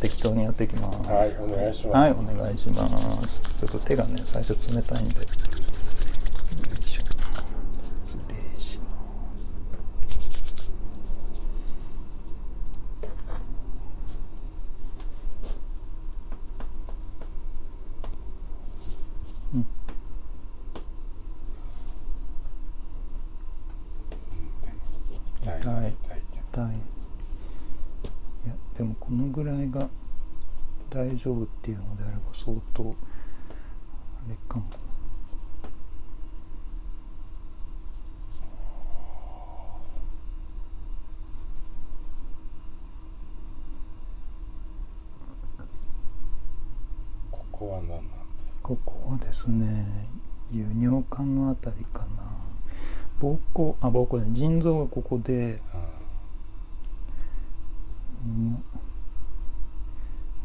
適当にやっていきます。はい、お願いします。はい、お願いします。ちょっと手がね最初冷たいんで、よいしょ、失礼します。痛い。いやでもこのぐらいが大丈夫っていうのであれば相当あれかも。ここは何なんですか？ここはですね、輸尿管のあたりかな。膀胱で腎臓がここで、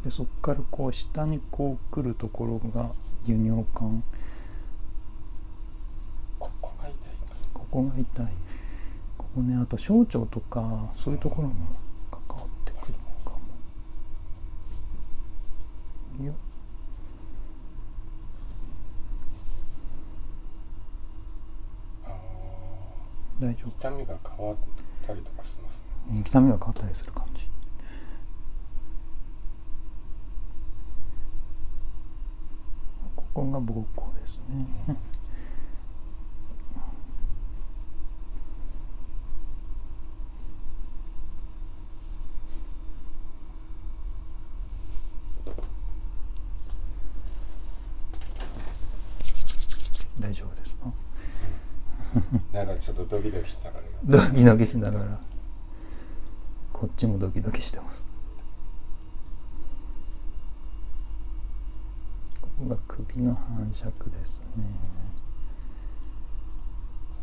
でそこからこう下にこう来るところが輸尿管。ここが痛い。ここが痛い。ここね、あと小腸とかそういうところも関わってくるのかも。よっ。大丈夫。痛みが変わったりとかしますね。痛みが変わったりする感じ。ここが膀胱ですね。大丈夫ですか？なんかちょっとドキドキしながら。ドキドキしながら。こっちもドキドキしてます。ここが首の反射区ですね。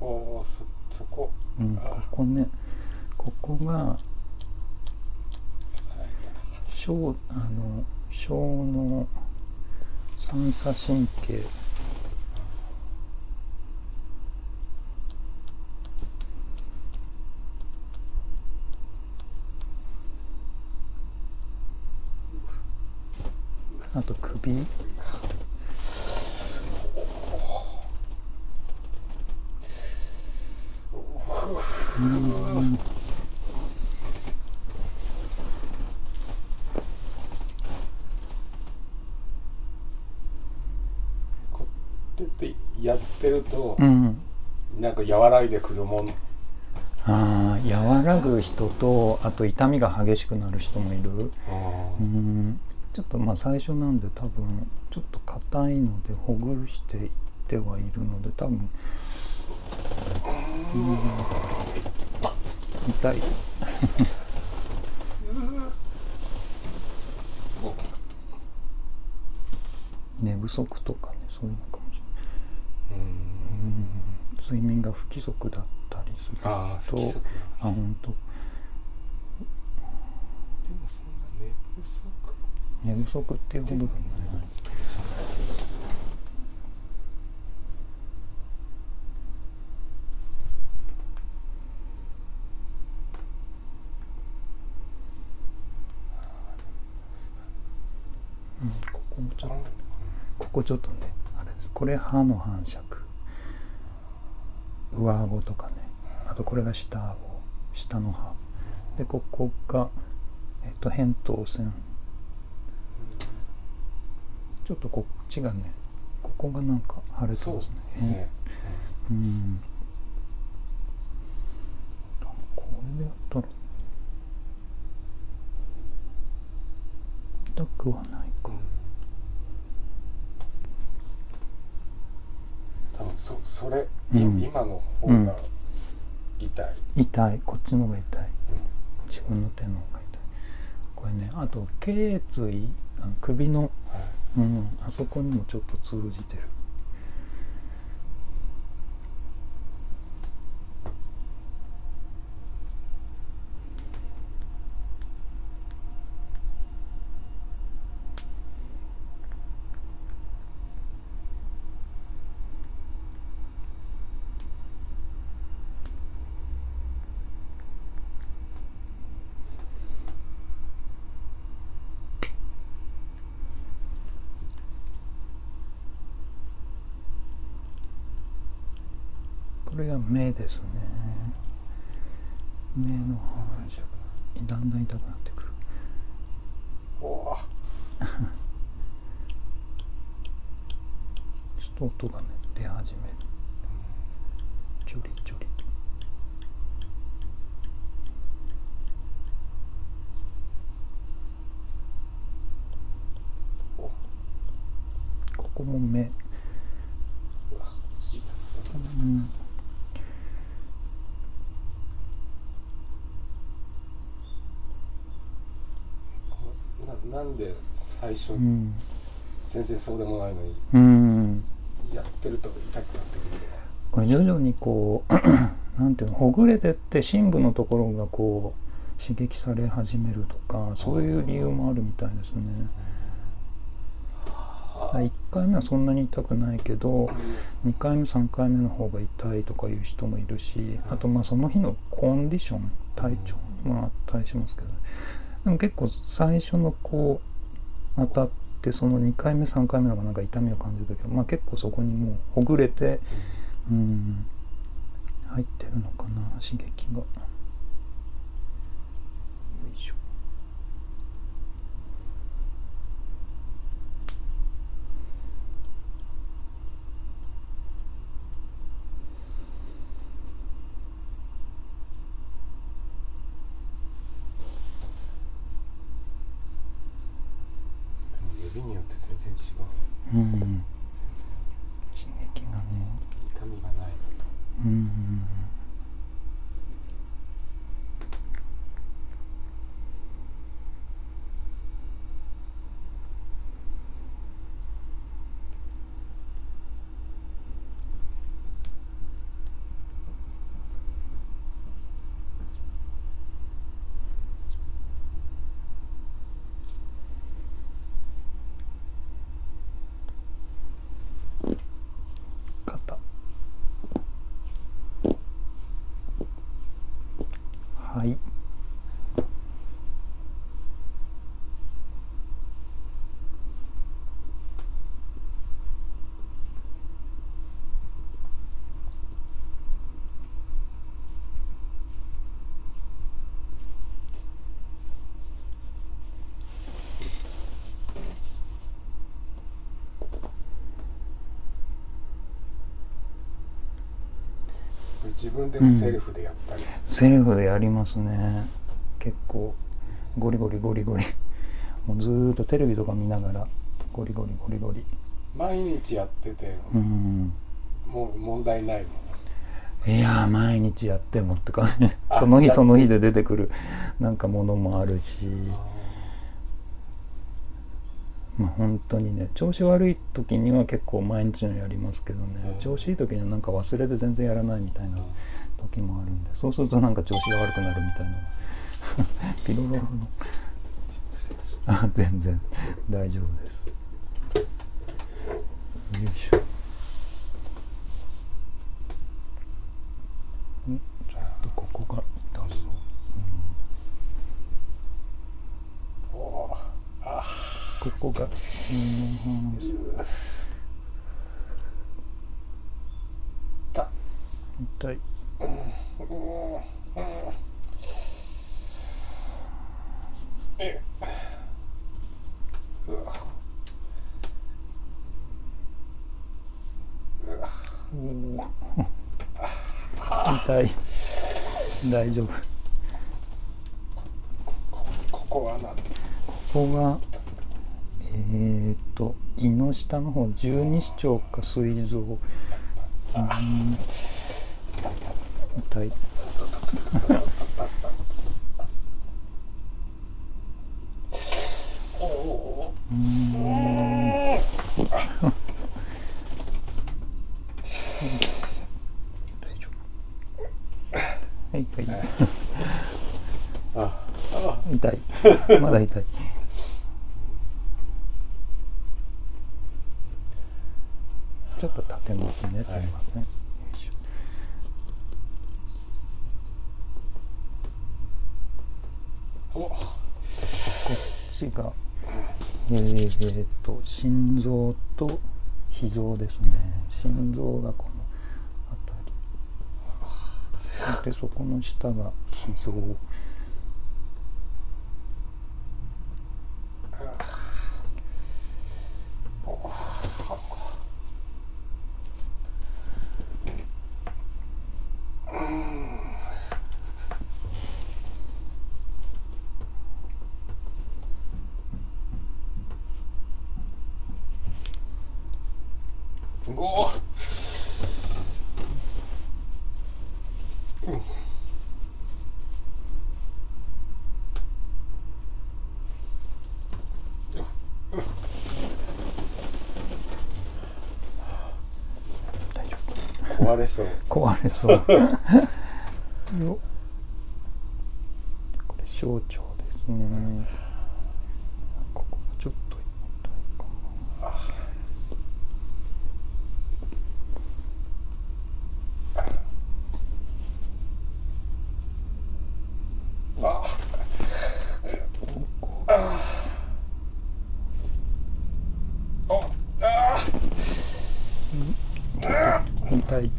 おお、そこ。ここね、ここが小の三叉神経。あと首。これってやってると、なんか和らいでくるもん。和らぐ人と、あと痛みが激しくなる人もいる。ちょっと最初なんで多分ちょっと硬いのでほぐしていってはいるので多分痛い。寝不足とかね、そういうのかもしれない。睡眠が不規則だったりすると、本当。でもそんな寝不足っていうほどでもない。ここちょっとね、あれです。これ歯の反射区、上顎とかね、あとこれが下顎、下の歯で、ここが扁桃腺。ちょっとこっちがね、ここがなんか腫れてますね。これでやったら痛くはないか。多分それ、今の方が痛い。こっちの方が痛い。自分の手の方が痛い。これね、あと頸椎、首の、あそこにもちょっと通じてる。れが目ですね。目の範囲だんだん痛くなってくる。おーちょっと音がね出始める。ちょりちょり。ここも目。なんで最初、先生そうでもないのに、やってると痛くなってくるのは徐々にこうなんていうの、ほぐれてって深部のところがこう刺激され始めるとか、そういう理由もあるみたいですね。1回目はそんなに痛くないけど2回目3回目の方が痛いとかいう人もいるし、あとその日のコンディション、体調もあったりしますけどね。でも結構最初のこう当たってその2回目3回目の方がなんか痛みを感じる時は、結構そこにもうほぐれて入ってるのかな、刺激が。よいしょ。指によって全然違う。刺激がね、痛みがないのと。肩。はい。自分でもセルフでやったりする、セルフでやりますね。結構ゴリゴリゴリゴリもうずーっとテレビとか見ながらゴリゴリゴリゴリ毎日やってて、もう問題ないもん。いやー、毎日やってもってかねその日その日で出てくるなんかものもあるし、本当にね、調子悪い時には結構毎日のやりますけどね、調子いい時にはなんか忘れて全然やらないみたいな時もあるんで、そうするとなんか調子が悪くなるみたいなピロロロの全然大丈夫です。よいしょ。ちょっとここが痛そう。ここが痛い。痛い。大丈夫。ここは何？ここが胃の下の方、十二指腸か膵臓。痛い。大丈夫。はいはい。痛い。まだ痛い。ちょっと立てますね。すみません。こっちが心臓と脾臓ですね。心臓がこの辺り。でそこの下が脾臓。おー壊れそう。壊れそうよこれ小腸ですね。ここちょっと痛いかな。痛い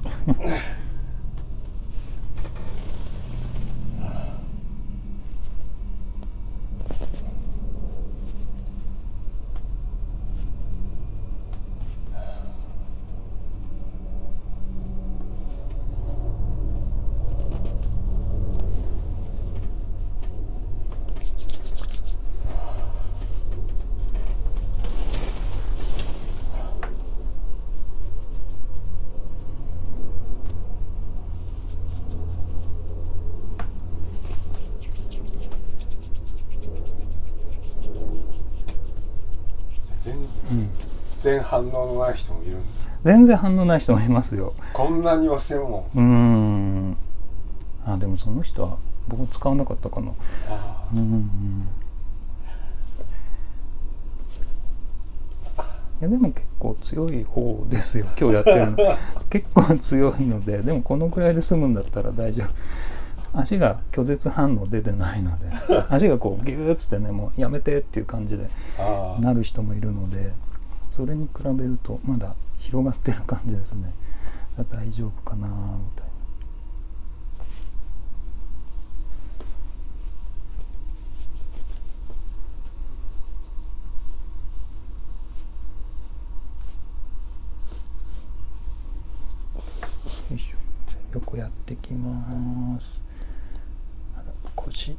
全然反応のない人もいるんです。全然反応ない人もいますよ。こんなに押しても。でもその人は僕使わなかったかな。いやでも結構強い方ですよ今日やってるの結構強いので、でもこのくらいで済むんだったら大丈夫。足が拒絶反応出てないので足がこうギューッつってね、もうやめてっていう感じでなる人もいるので、それに比べるとまだ広がってる感じですね。大丈夫かなみたいな。よいしょ。横やってきます。腰。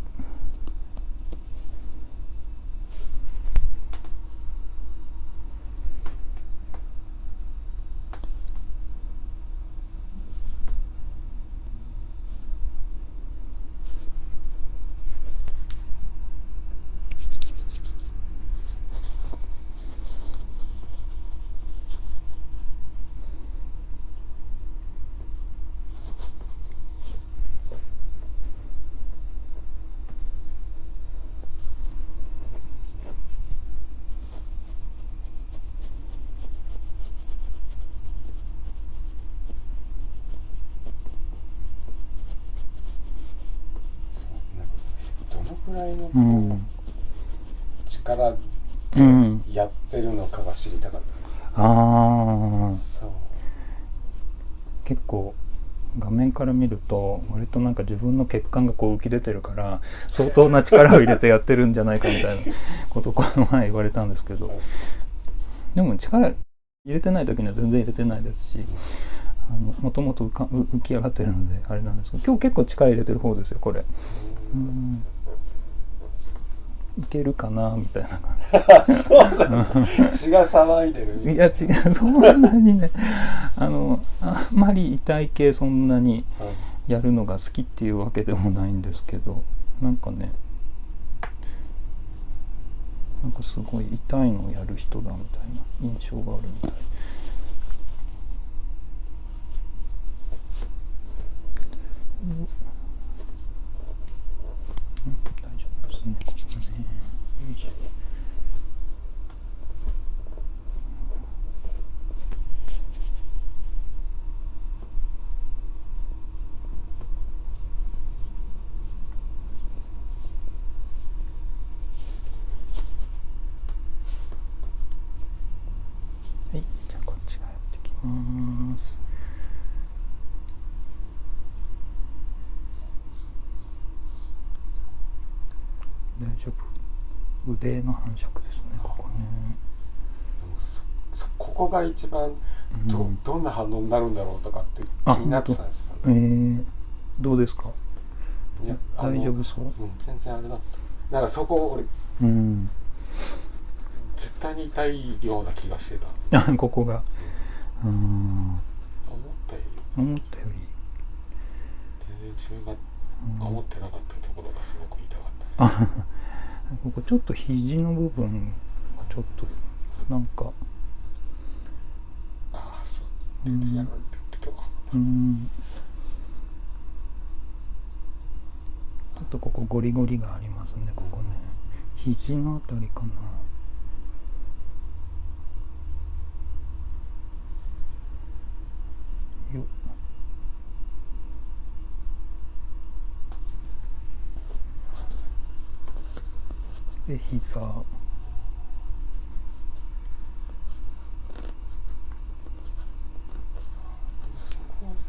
どのくらいの力でやってるのかが知りたかったんですよ。そう結構画面から見ると割となんか自分の血管がこう浮き出てるから相当な力を入れてやってるんじゃないかみたいなことをこの前言われたんですけど、でも力入れてない時には全然入れてないですし、もともと浮き上がってるのであれなんですけど、今日結構力入れてる方ですよこれ。いけるかなみたいな感じ血が騒いでる。いや違う、そんなにねあんまり痛い系そんなにやるのが好きっていうわけでもないんですけど、なんかね、なんかすごい痛いのをやる人だみたいな印象があるみたい。大丈夫ですね。ここね。よいしょ。はい、じゃあこっちがやってきます。筆の反射区ですね、ここね。ここが一番どんな反応になるんだろうとかって気になってたんですよね。どうですか？いや大丈夫そう？全然あれだった。なんかそこ俺、絶対に痛いような気がしてた。ここが、思ったより全然自分が思ってなかったところがすごく痛かった。ここちょっと肘の部分がちょっとなんかそうやられるとか、ちょっとここゴリゴリがありますね、ここね。肘のあたりかな。よっ。で、膝。な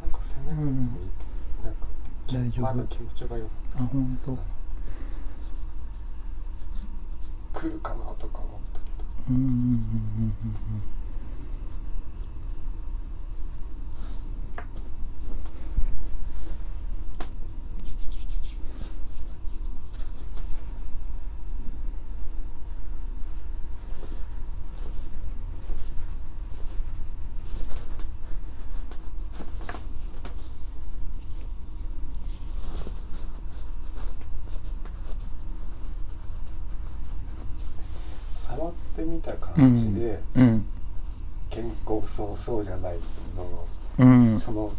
んか攻めなくてもいい、なんか大丈夫。まだ気持ちがよかった。本当。来るかなとか思ったけど。触ってみた感じで、健康そうじゃないの、その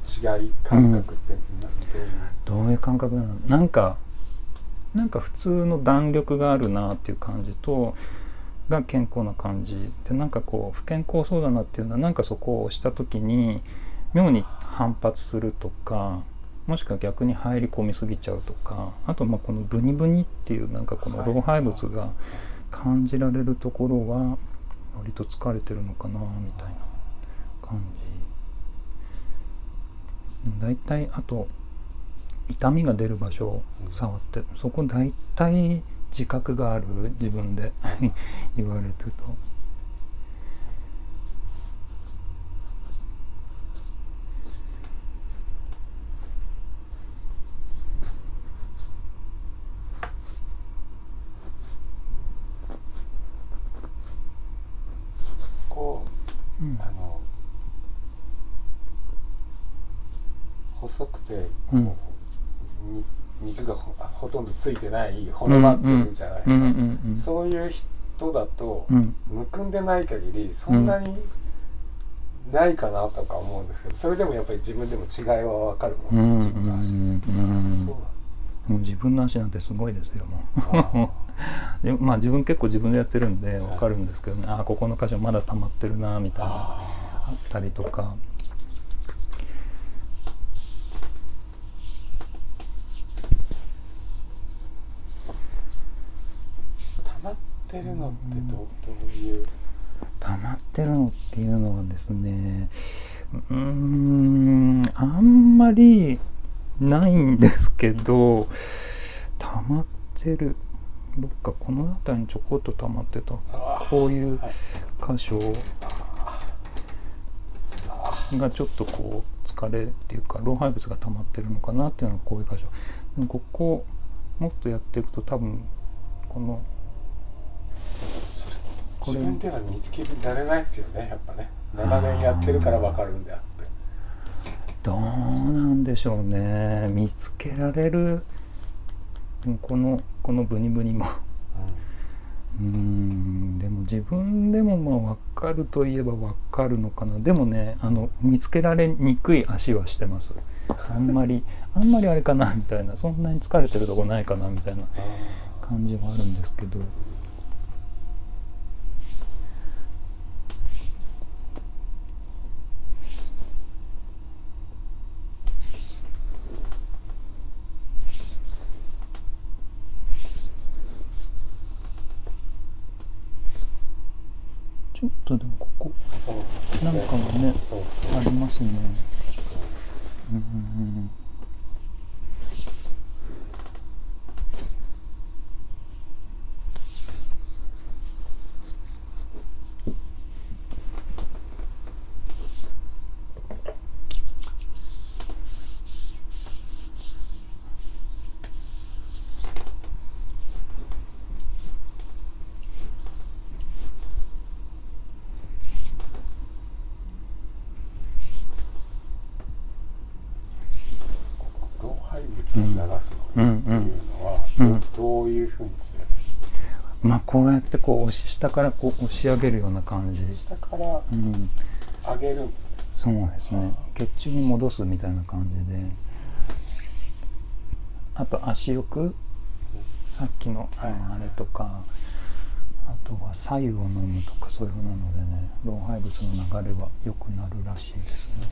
違い感覚ってどういう感覚なの？なんか普通の弾力があるなっていう感じとが健康な感じで、なんかこう不健康そうだなっていうのはなんかそこを押した時に妙に反発するとか、もしくは逆に入り込みすぎちゃうとか、あとこのブニブニっていうなんかこの老廃物が感じられるところは割と疲れてるのかなみたいな感じ。だいたいあと痛みが出る場所を触って、そこだいたい自覚がある、自分で言われてると。こう、細くてこう、肉がほとんどついてない骨張ってるじゃないですか。そういう人だと、むくんでない限りそんなにないかなとか思うんですけど、それでもやっぱり自分でも違いは分かるもんですね、自分の足。もう自分の足なんてすごいですよ、もう。で自分結構自分でやってるんで分かるんですけどね、ここの箇所まだ溜まってるなみたいなあったりとか。溜まってるのってどういう？溜まってるのっていうのはですね、あんまりないんですけど、溜まってる、どっかこの辺りにちょこっと溜まってた、こういう箇所がちょっとこう疲れっていうか老廃物が溜まってるのかなっていうのがこういう箇所。でもここもっとやっていくと多分この自分では見つけられないですよね、やっぱね。長年やってるから分かるんであって。どうなんでしょうね、見つけられる。このブニブニもでも自分でも分かるといえば分かるのかな。でもね、見つけられにくい足はしてます。あんまりあれかなみたいな、そんなに疲れてるとこないかなみたいな感じはあるんですけど。ちょっとでもここなんかもねありますね。血を流すのっていうのは、どういうふうにすればいいですか？まあこうやってこう下からこう押し上げるような感じ。下から上げるんですか？そうですね。血中に戻すみたいな感じで。あと足よく、さっきのあれとか、あとは白湯を飲むとかそういうふうなのでね、老廃物の流れは良くなるらしいですね。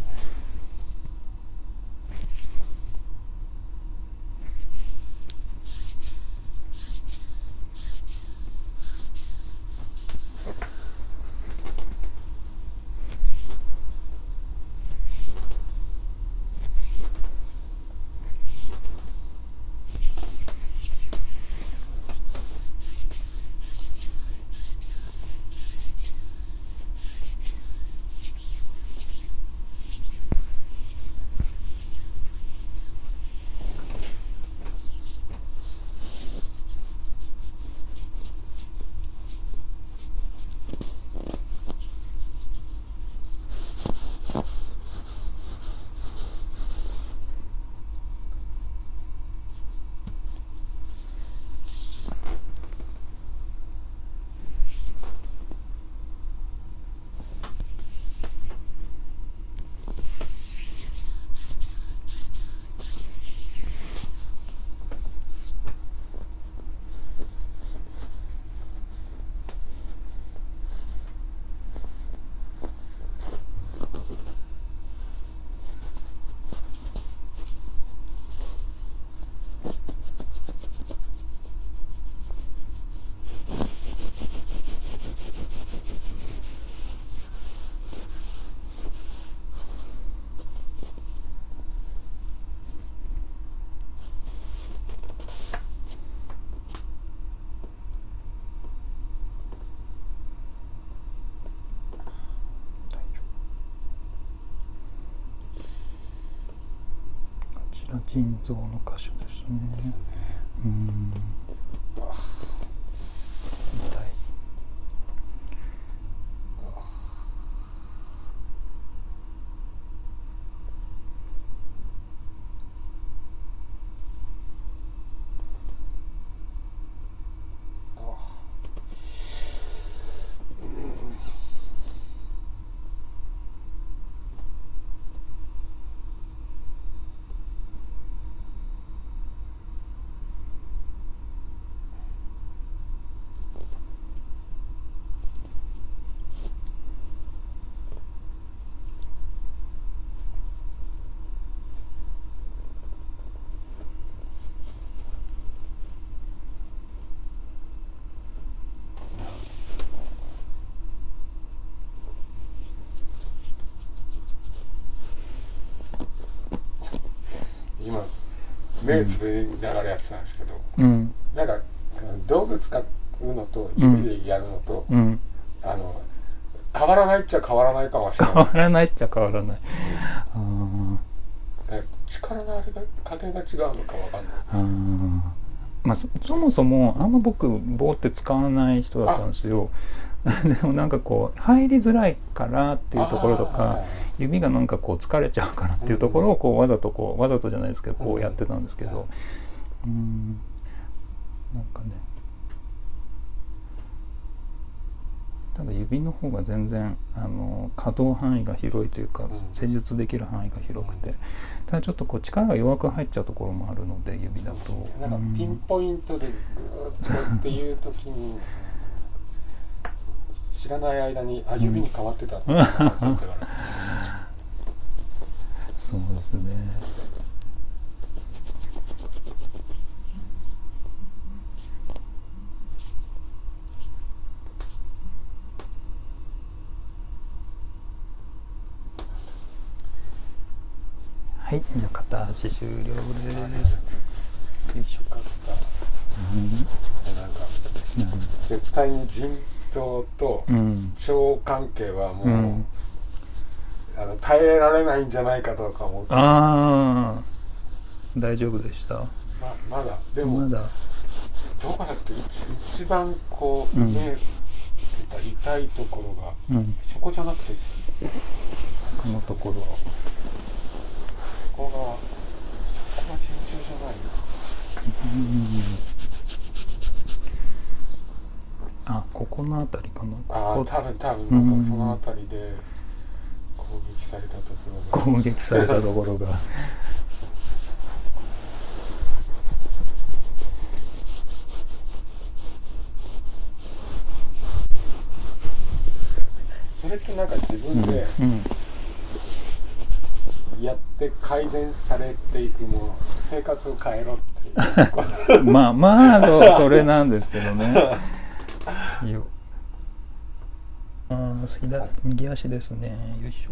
腎臓の箇所ですね。痛い。今目つぶりながらやってたんですけど、なんか道具使うのと指でやるのと、変わらないっちゃ変わらないかもしれない。変わらないっちゃ変わらない。力のあれが加減が違うのかわかんないですけど。まあ、そもそもあんま僕棒って使わない人だったんですよ。でもなんかこう入りづらいからっていうところとか、指がなんかこう疲れちゃうからっていうところをこうわざとじゃないですけどこうやってたんですけど、なんかね、ただ指の方が全然可動範囲が広いというか、施術できる範囲が広くて、ただちょっとこう力が弱く入っちゃうところもあるので指だと、なんかピンポイントでグーッとっていう時に知らない間に指に変わってたって話だったから、そうですね。はい、じゃあ片足終了です。よいしょ。なんか絶対に腎臓と腸関係はもう、耐えられないんじゃないかとか思って。大丈夫でした。まだでもどこだっけ、一番こう目が痛いところが、そこじゃなくてこのところ。そこは陣中じじゃないな。あ、ここの辺りかな。多分なんかその辺りで攻撃されたところが。攻撃されたところが。それってなんか自分でやって改善されていくもの、生活を変えろってまあそれなんですけどね。いいよ。右足ですね。よいしょ。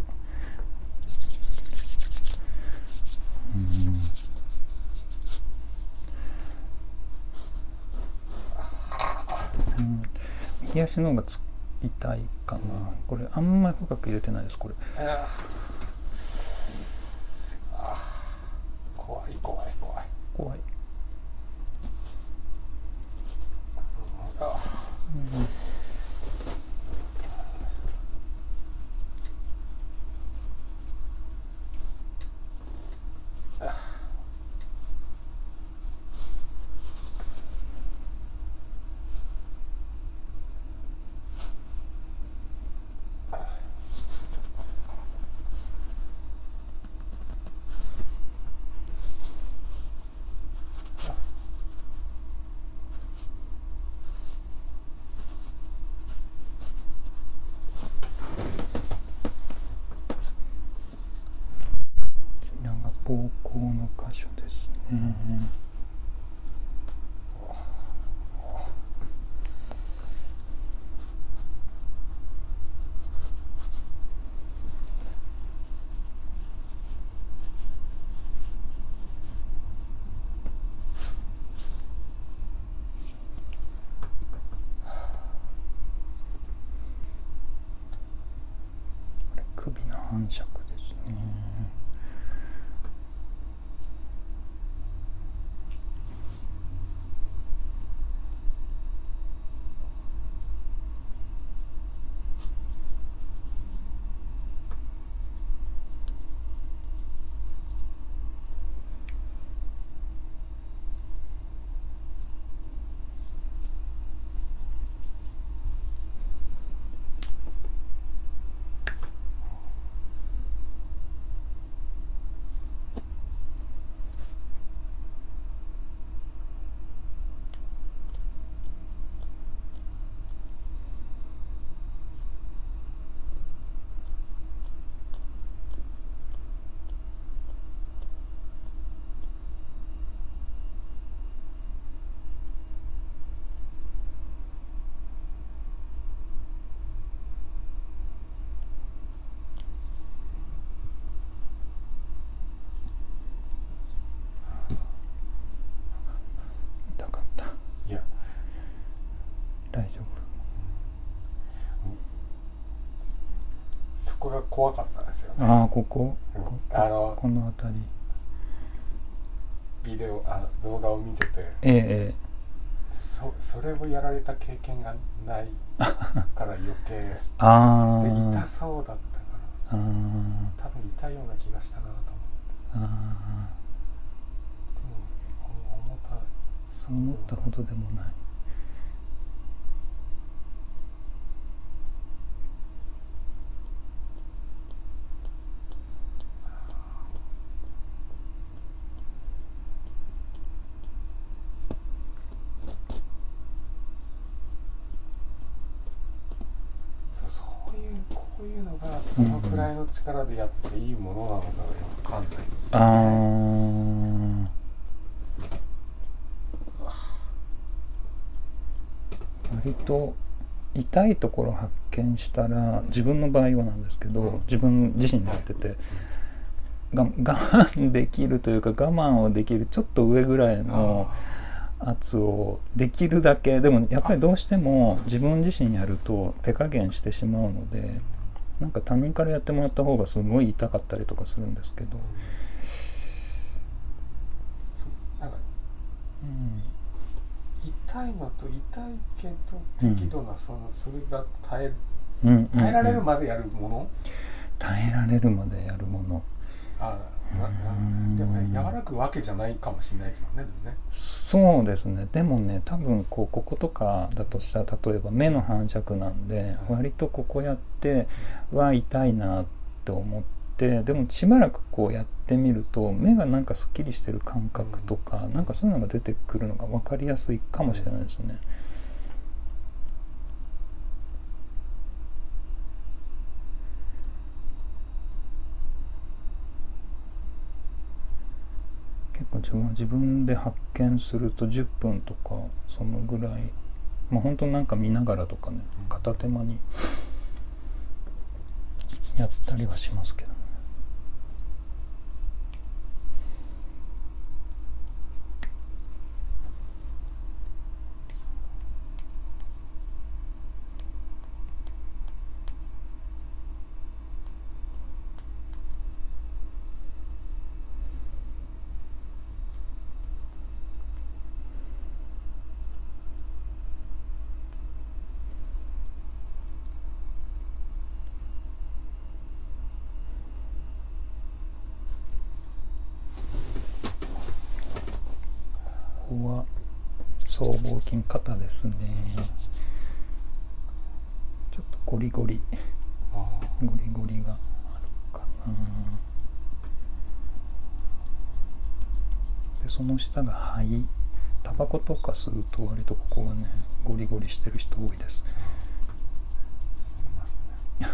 右足の方が痛いかな。これあんまり深く入れてないです。これ。怖い。膀胱の箇所ですね。これ首の反射区ですね。痛かった。いや、大丈夫。そこが怖かったですよね。この辺り。動画を見てて、それをやられた経験がないから余計で痛そうだったから多分痛いような気がしたなと思って。でも思ったほどでもない。こういうのがどのくらいの力でやっていいものなのかが分かんないですね。割と痛いところ発見したら、自分の場合はなんですけど、自分自身でやってて我慢できるというか、我慢をできるちょっと上ぐらいの圧をできるだけ、でもやっぱりどうしても自分自身やると手加減してしまうので、なんか他人からやってもらった方がすごい痛かったりとかするんですけど、痛いのと痛いけど適度なそれが耐えられるまでやるもの、耐えられるまでやるもの。でもね、和らぐわけじゃないかもしれないですもんね。でもね、そうですね。でもね、多分こことかだとしたら、例えば目の反射なんで、割とここやって痛いなって思って、でもしばらくこうやってみると目がなんかすっきりしてる感覚とか、なんかそういうのが出てくるのが分かりやすいかもしれないですね。結構自分で発見すると10分とかそのぐらい、本当なんか見ながらとかね、片手間にやったりはしますけどね。ここは僧帽筋肩ですね。ちょっとゴリゴリがあるかな。でその下が肺。タバコとか吸うと割とここがねゴリゴリしてる人多いです。すみませんね。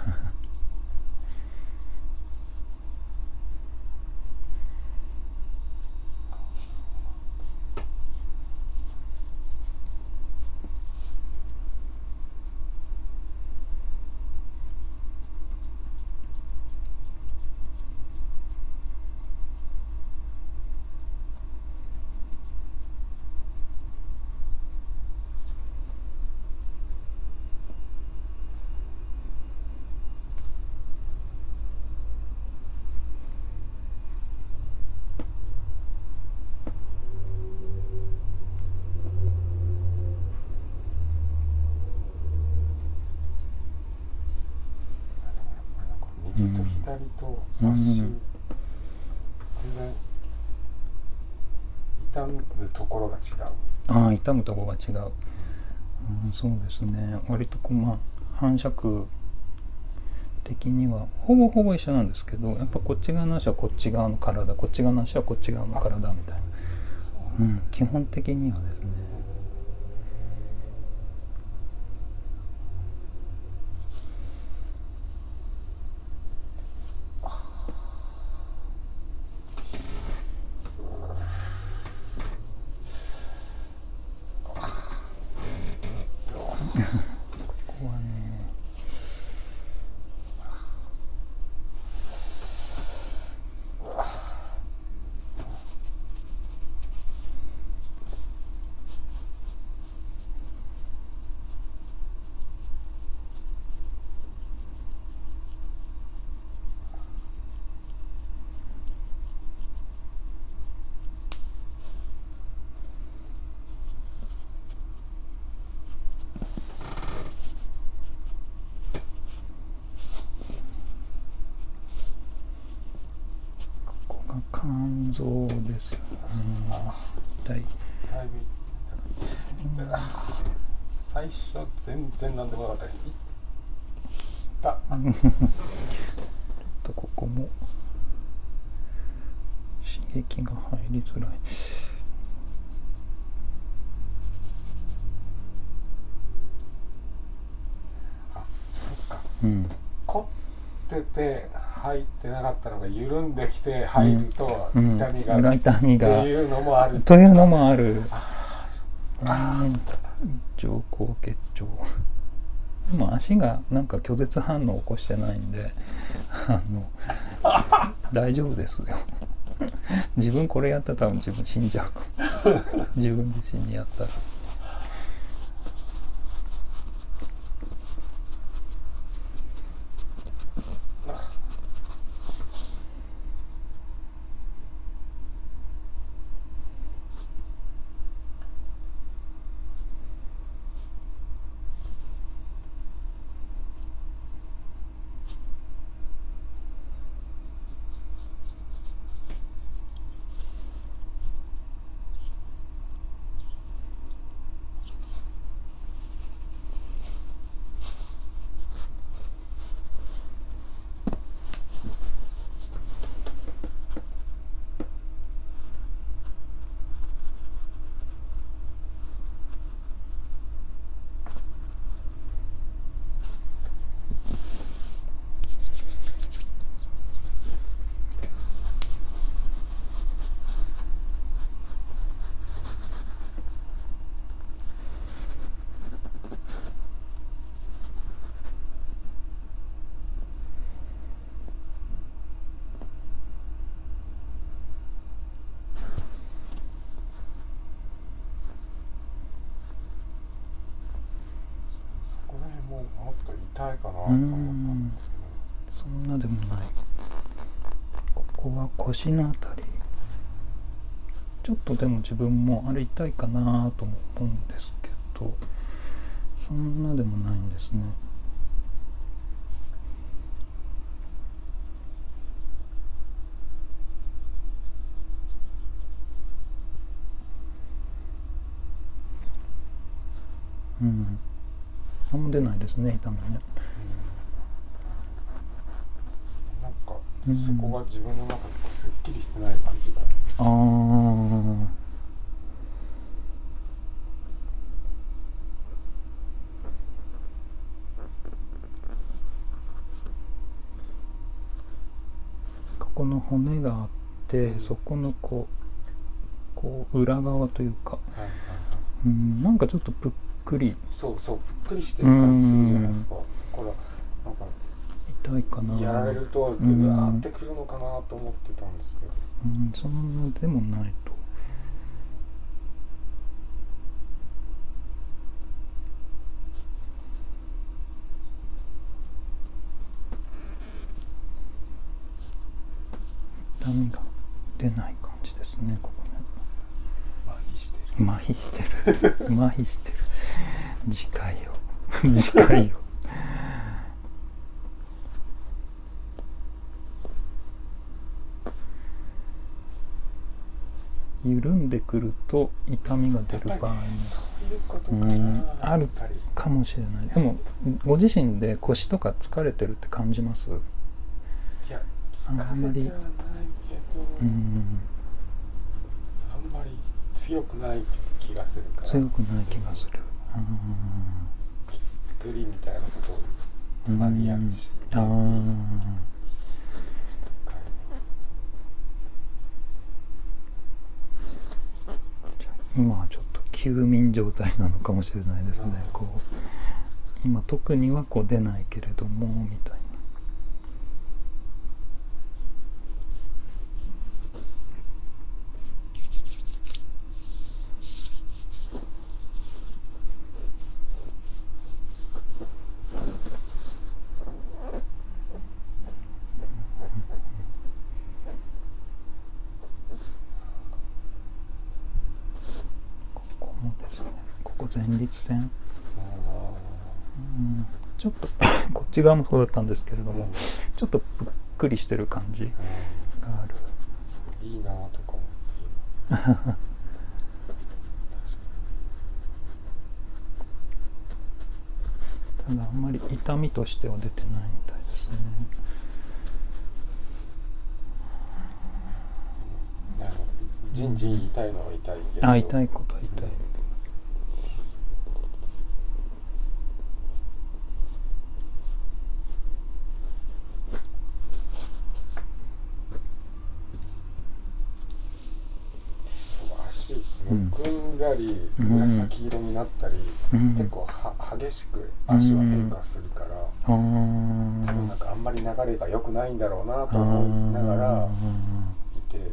右と左と足、全然痛むところが違う。痛むところが違う。そうですね。割と反射区的にはほぼほぼ一緒なんですけど、やっぱこっち側の足はこっち側の体、こっち側の足はこっち側の体みたいな。基本的にはですね。肝臓ですよね。痛い。だいぶ最初全然なんでもなかったけど、ちょっとここも刺激が入りづらい。そっか。凝ってて入ってなかったのが緩んできて入ると痛みがっていうのもある。上行結腸。でも足がなんか拒絶反応を起こしてないんで大丈夫ですよ。自分これやったら多分自分死んじゃうかも。自分自身にやったら。ももっと痛いかなと思ったんですけど、そんなでもない。ここは腰のあたり、ちょっとでも自分もあれ痛いかなとも思うんですけど、そんなでもないんですね。あんま出ないですね、痛みね。なんかそこが自分の中ですっきりしてない感じが。ここの骨があって、そこのこう裏側というか、なんかちょっとぷっくり、そうぷっくりしてる感じするじゃないですか。だからなんか痛いかな、やられるとうわーってくるのかなと思ってたんですけど、そんなでもないと。痛みが出ない感じですね、ここね。麻痺してる麻痺してる次回よ緩んでくると痛みが出る場合もそういうことかな、あるかもしれない。でもご自身で腰とか疲れてるって感じます？いや疲れてはないけど、あんまり強くない気がするから。強くない気がする。びっくりみたいなことをたまにやるし、今はちょっと休眠状態なのかもしれないですね。こう今特にはこう出ないけれどもみたいな。前立腺、ちょっとこっち側もそうだったんですけれども、ちょっとぷっくりしてる感じがある。いいなとか思って確かにただあんまり痛みとしては出てないみたいですね。じんじん痛いのは痛いけど、痛いことは痛い。むくんだり紫色になったり、結構激しく足は変化するから、多分なんかあんまり流れが良くないんだろうなと思いながらいて、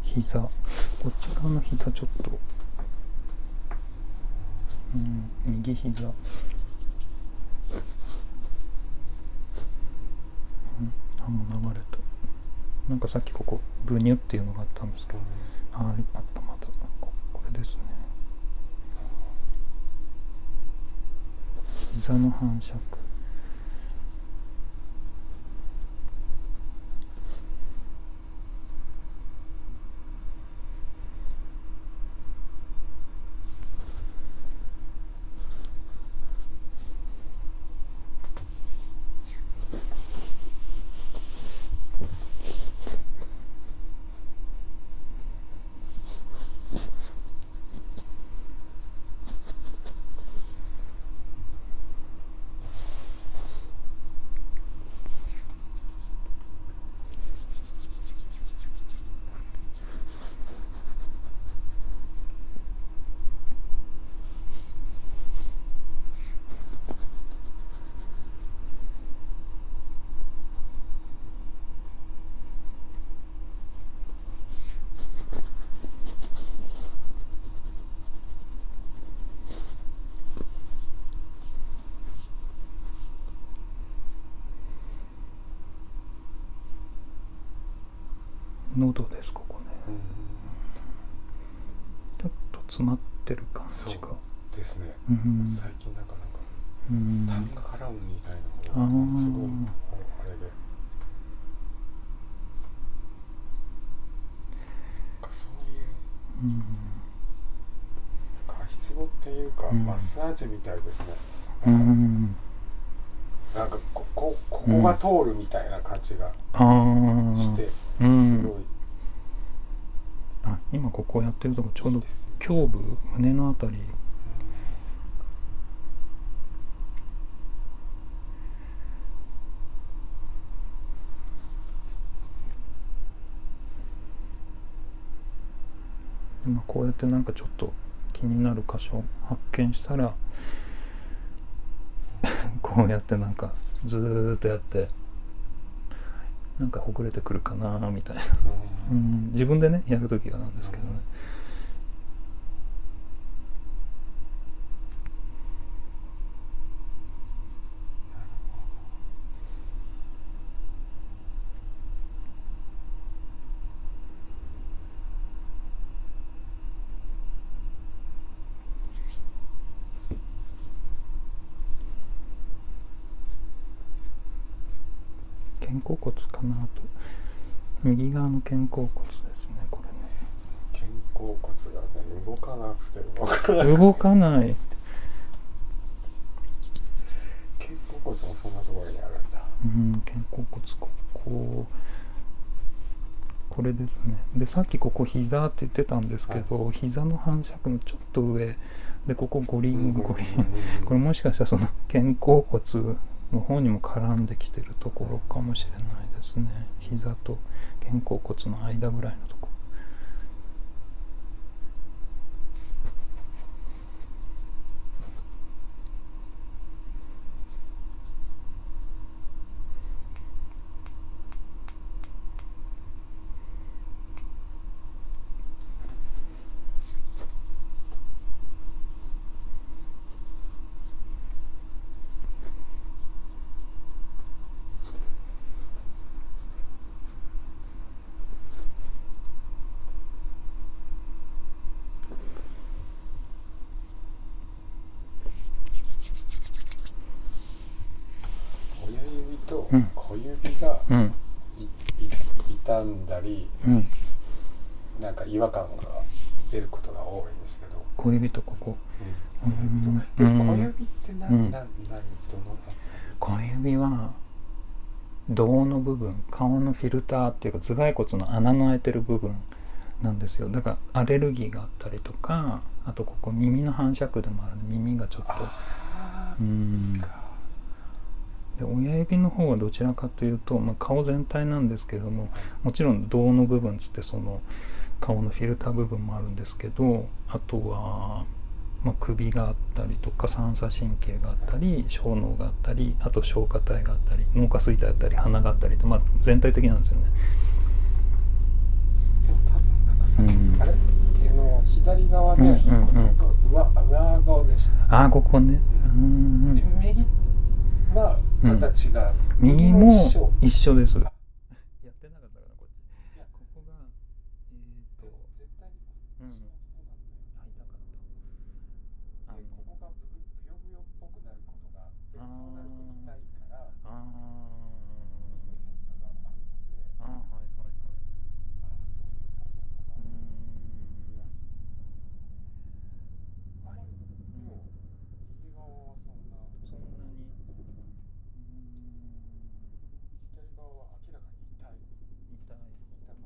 膝、こっち側の膝ちょっと、右膝、もう流れた。なんかさっきここブニュっていうのがあったんですけど、あったまだこれですね。膝の反射区。喉です、ここね。うん、ちょっと詰まってる感じが。そうですね、うん、最近なかなかうん、痰が絡むみたいなのがすごいあれで、そういう、うん、足つぼっていうか、マッサージみたいですね。なんかここが通るみたいな感じがして、すごい。あ、今ここやってるとこちょうど胸部、胸のあたり。今こうやってなんかちょっと気になる箇所を発見したらこうやってなんかずーっとやってなんかほぐれてくるかなみたいな、自分でねやるときはなんですけどね。肩甲骨かなと、右側の肩甲骨ですね、これね。肩甲骨がね動かなくて動かない肩甲骨もそんなところにあるんだ。肩甲骨これですね。でさっきここ膝って言ってたんですけど、膝の反射のちょっと上でここゴリンゴリン、これもしかしたらその肩甲骨の方にも絡んできてるところかもしれないですね。膝と肩甲骨の間ぐらいのところ。親指と小指が、痛んだり、なんか違和感が出ることが多いんですけど、小指とここ、小指って何どの小指は胴の部分、顔のフィルターっていうか頭蓋骨の穴の開いてる部分なんですよ。だからアレルギーがあったりとか、あとここ耳の反射区でもあるんで耳がちょっとで親指の方はどちらかというと、顔全体なんですけども、もちろん胴の部分つってその顔のフィルター部分もあるんですけど、あとは、首があったりとか三叉神経があったり小脳があったり、あと消化体があったり脳下垂体あったり鼻があったりと、全体的なんですよね。でも多分なんかさ、あれ左側で、上顎でした。あ、ここね。右はまた違う。右も一緒です。やってなかったかな、こっち。ここが絶対に痛かった。ここがブヨブヨっぽくなることがあって、そうなると痛いからっていう変化があるので、右側はそんなに左側は明らかに痛かった。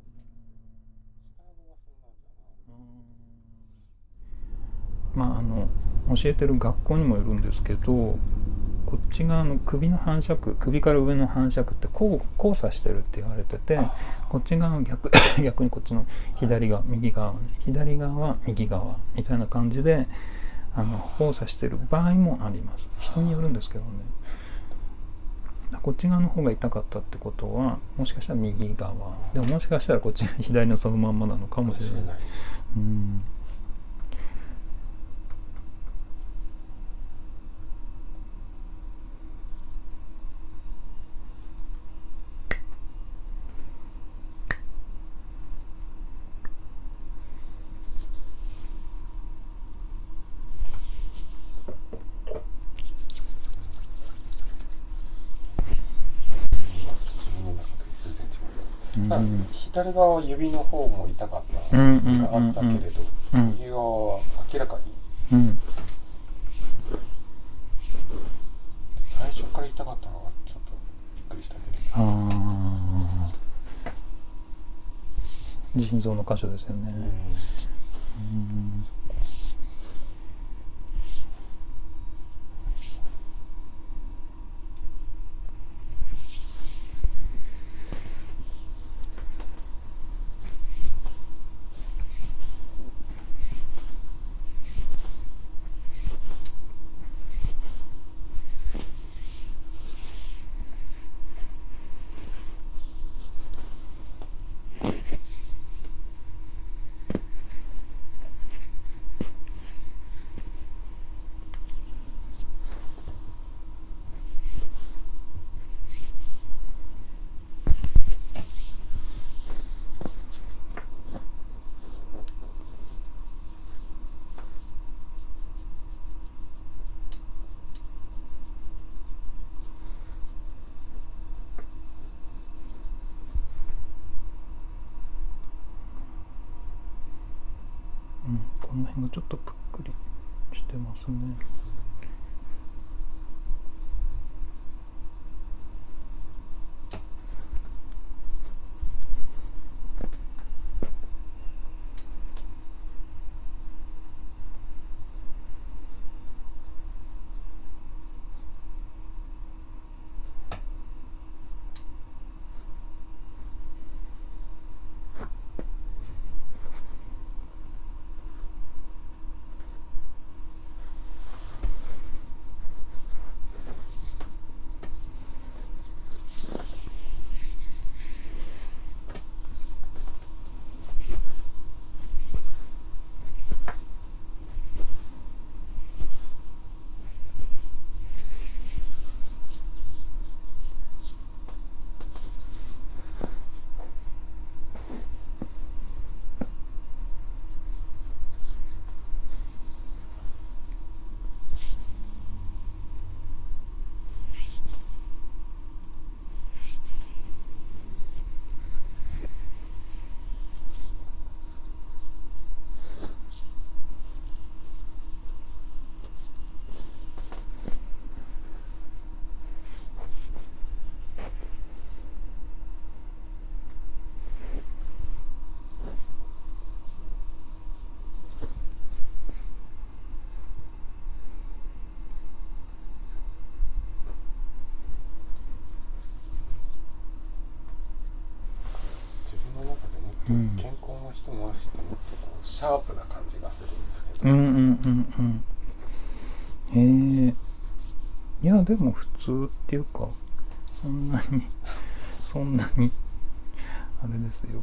下顎はそんなんじゃない。教えてる学校にもよるんですけど、こっち側の首の反射区、首から上の反射区って交差してるって言われてて、こっち側は逆にこっちの左側、右側はね、左側は右側みたいな感じで交差してる場合もあります。人によるんですけどね。こっち側の方が痛かったってことはもしかしたら右側でも、もしかしたらこっち左のそのまんまなのかもしれない。左側は指の方も痛かったがあったけれど、右側は明らかに、最初から痛かったのがちょっとびっくりしたけど。腎臓の箇所ですよね。この辺がちょっとぷっくりしてますね。健康な人の足ってもっとこうシャープな感じがするんですけど、いやでも普通っていうかそんなにあれですよ。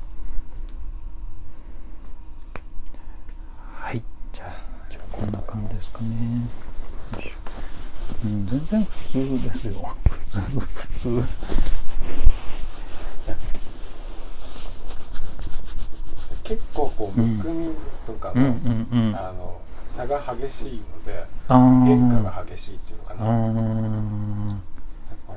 はい、じゃあこんな感じですかね。全然普通ですよ。普通結構こうむくみとかの、差が激しいので変化が激しいっていうのかな。だか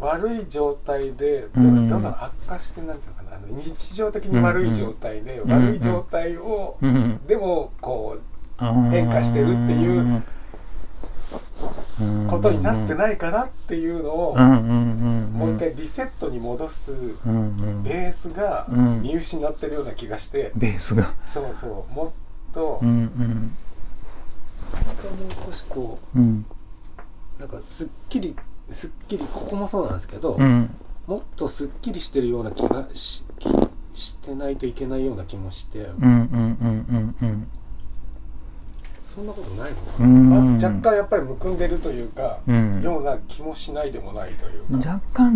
ら悪い状態でどんどん悪化してなんていうのかな、日常的に悪い状態で、悪い状態を、でもこう変化してるっていうことになってないかなっていうのをもう一回リセットに戻すベースが見失ってるような気がして、ベースがそうそうもっともう少しこうなんかすっきりここもそうなんですけど、もっとすっきりしてるような気がしてないといけないような気もして、そんなことないのかな、若干やっぱりむくんでるというか、ような気もしないでもないというか、若干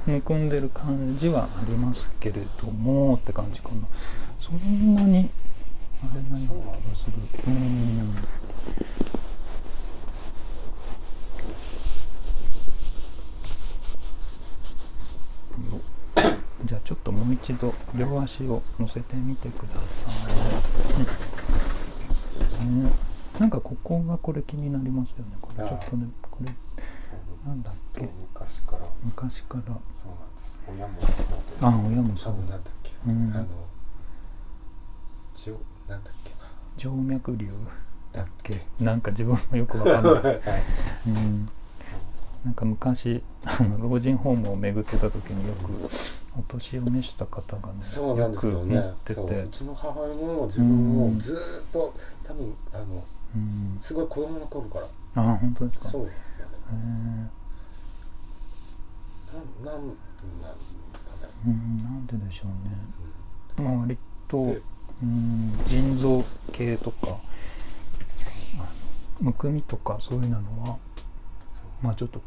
むくんでる感じはありますけれどもって感じかな。そんなにあれないような気がする。じゃあちょっともう一度両足を乗せてみてください。なんかここがこれ気になりますよね。これちょっとねここれなんだっけ、昔からそうなんです親も親もそう多分なんだっけ、なんだっけな静脈瘤だっけ、なんか自分もよくわかんない、なんか昔老人ホームを巡ってた時によくお年を召した方がね、そうなんですよね、よく持ってて、うちの母親も自分もずーっと多分すごい子供の頃から。本当ですか。そうですよね。なんですかね。なんででしょうね。割と腎臓系とかむくみとかそういうのはちょっと